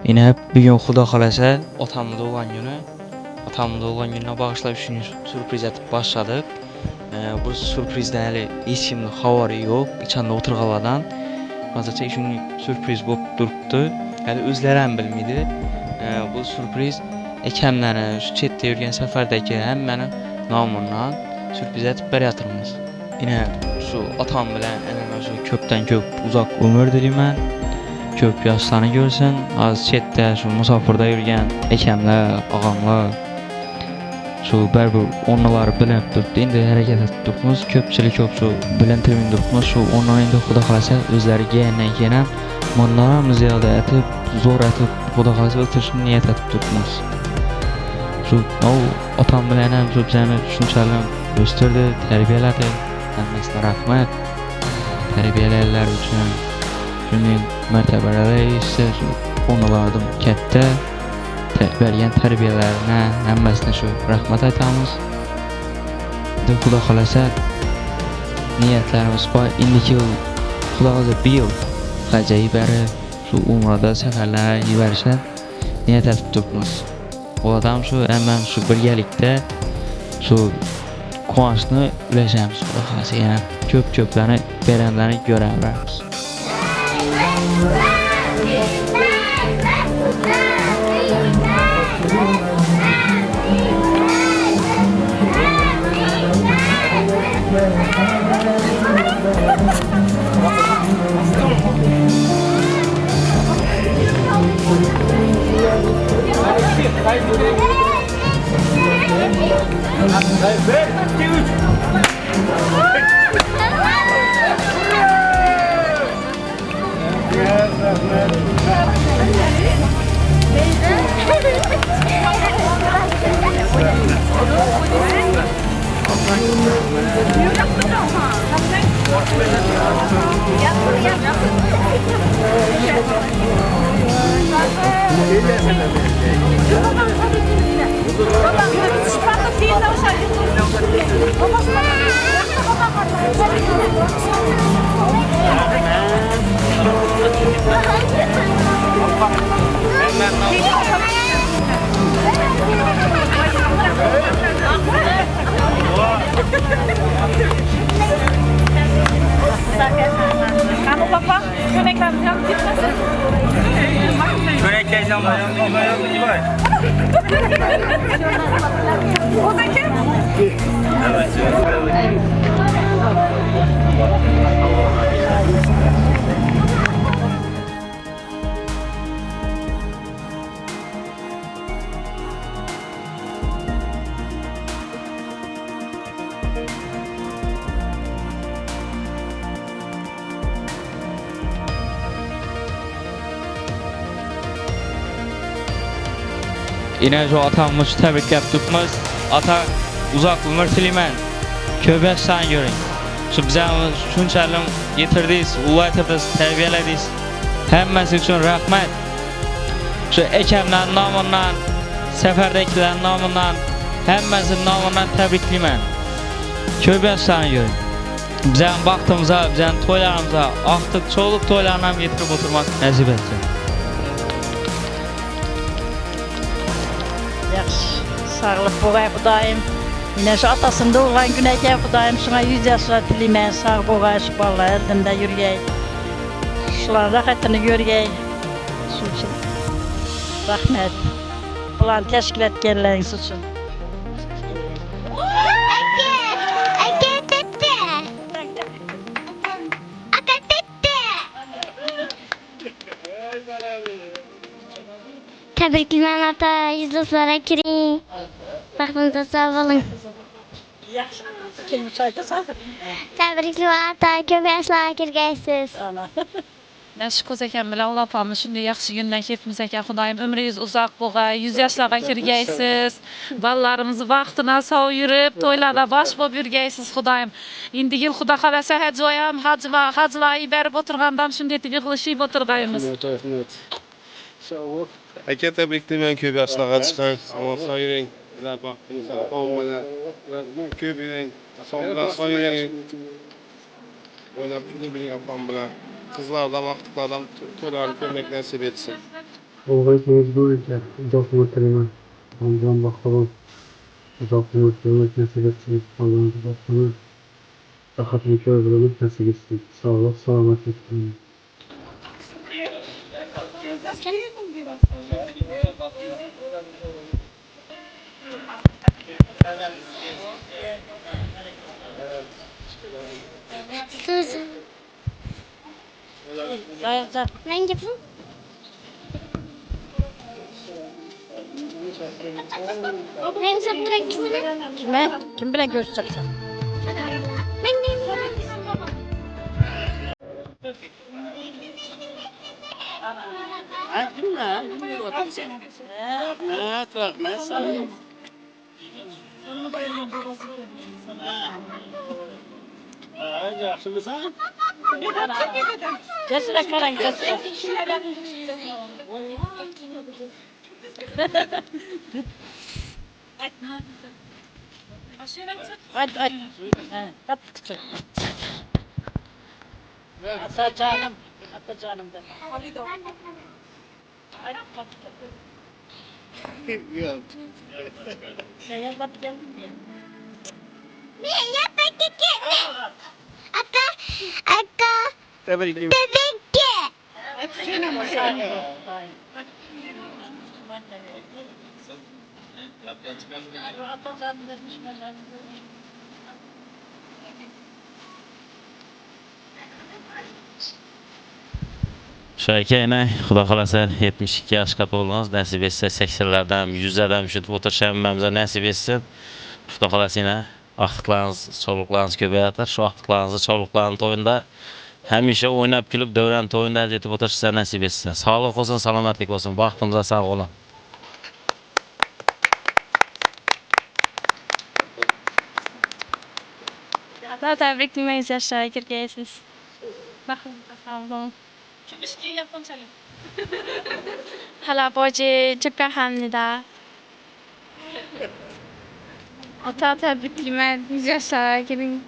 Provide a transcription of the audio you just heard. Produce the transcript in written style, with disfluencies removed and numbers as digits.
Yine bir gün Xudo xolasa otamın doğan günü. Atamın doğan gününe bağışlayıp üçüncü sürpriz etip başladık. Bu sürprizden hele hiç kimde haberi yok. İçinde oturğaladan. Hazırca üçüncü sürpriz bulup duruptu. Hele özlerəm bilmedi. Bu sürpriz ekemlerin, şu chetde yürüyen seferdeki hemmenin namından sürpriz etip beryatırmız. Yine şu atam bilen şu köpten köp uzak ömür dilimən. Köp yaşlarını görsün, az chetde şu musafirda yürüyen ekemler, ağamlar, şu bərbir onları bilinip durdu. İndi hareket etip durmuz, köpçilik yok şu bilintirmin durmuz. Şu ondan indi Xudo xolasa özleri giyenden kenem bunlara ziyade etip, zor etip Xudo xolasa ötüşünü niyet etip durmuz. Şu o atam bilen hem şu bizəni düşünçəlim gösterdi, terbiyeledi. Hemmesine rahmet. Terbiyeleyler üçün. Çünkü mertebeleri ise onlardım kette vergen terbiyelerine hemmesine şu rahmet aytamız. Xudo xolasa niyetlerimiz var. İndiki yıl Xudo xolasa bir yıl hacayı beri şu umrada seferler yiverişen niyet etip durmuz. O adam şu hemen şu birgelikte şu kuançını üleşemiz Xudo xolasa yani köplerini verenlerini görebiliriz. Kamu baba, çöreklerimiz yanıp gitmesin. Çörekler yandı var. O da kim? Evet. Yine şu atamız tebrik yaptıkmız. Ata uzak ömür dilemen. Köp yaşlarını görün. Şu bize şunçalım getirdiniz, ulaytırdınız, terbiyelediz. Hemmesi için rahmet. Şu ekemlerin namından, seferdekilerin namından, hemmesinin namından tebrik dilemen. Köp yaşlarını görün. Bize baktığımıza, bize toylarımıza, artık çoluk toylarına getirip oturmak nasip etsin. Sağlık boğay Xudayım. Yine şu atasında olan güneyken Xudayım şuna 100 yaşlar dilemeyen sağ boğay şu balla eldimde yürüyey. Şuların rahatını görüyey. Şu için rahmet. Ulan teşkil etkenleriniz için. Tebrikler ata, yüzlüklere girin. Baktığınızda sağ olun. Kim çayda sağlık? Tebrikler ata, köp yaşlara girgeysiz. Näşik gözeken bilen Allah pamı şunday yaxşı günden hepimizge Xudayım ömrüňiz uzak bolgay, 100 ýaşlarga kirgeysiz. Ballarymyzy wagtyna saw ýürüp, toýlarda baş bolup ýürgeysiz Xudayım. Indi ýyl Xuda halasa hajyam, hajlary berip oturgandam şunday ýygylyşyp oturgaýmyz. Aka tebriklayman köp yaşlarga chiqing. Sog' yuring. Ular baxtini olmadan köp yuring. Sog' yuring. Oynab biling opam bilan. Qizlar da vaqtlardan to'ylarni ko'rmak nasib etsin. Olay mecbur ekan, uzoq o'tirma. Ondan bakalım. Uzoq o'tirmak nasib etsin. Allah'ın bakımı. Rahatını ko'rib nasib etsin. Sağlık, salomatlik tilayman. Sus. Dayan. Ben yapayım. Ben saptırak kimine? Kime? Kim bilen göstereceksin? Ben de. Cesine karan cesine. Hadi. Kat küçük. Ata canım. Ata canım de. Saya bat jam. Ya pakai ke? Aka. Bebek ke? Ata canım demiş. Şöyle Xudo xolasa 72 yoshga to'ldingiz, nasib etsa 80'lerden 100'lerden şu o'tirishimiz nasib etsin. Xudo xolasa aktıklarınız, çoluklarınız ko'payar. Şu aktıklarınızı çoluklarning to'yinda hamisha o'ynab kulib davron to'yinda yetib o'tirishsa nasib etsin. Sog'lik olsun, salomatlik olsun. Baxtimiz sog' bo'lin. Daha tebriklemeyiz yaşlara girgeysiz. Bakın bakalım. 할아버지 축하합니다. 어타 tebriklemen yaşlara girin.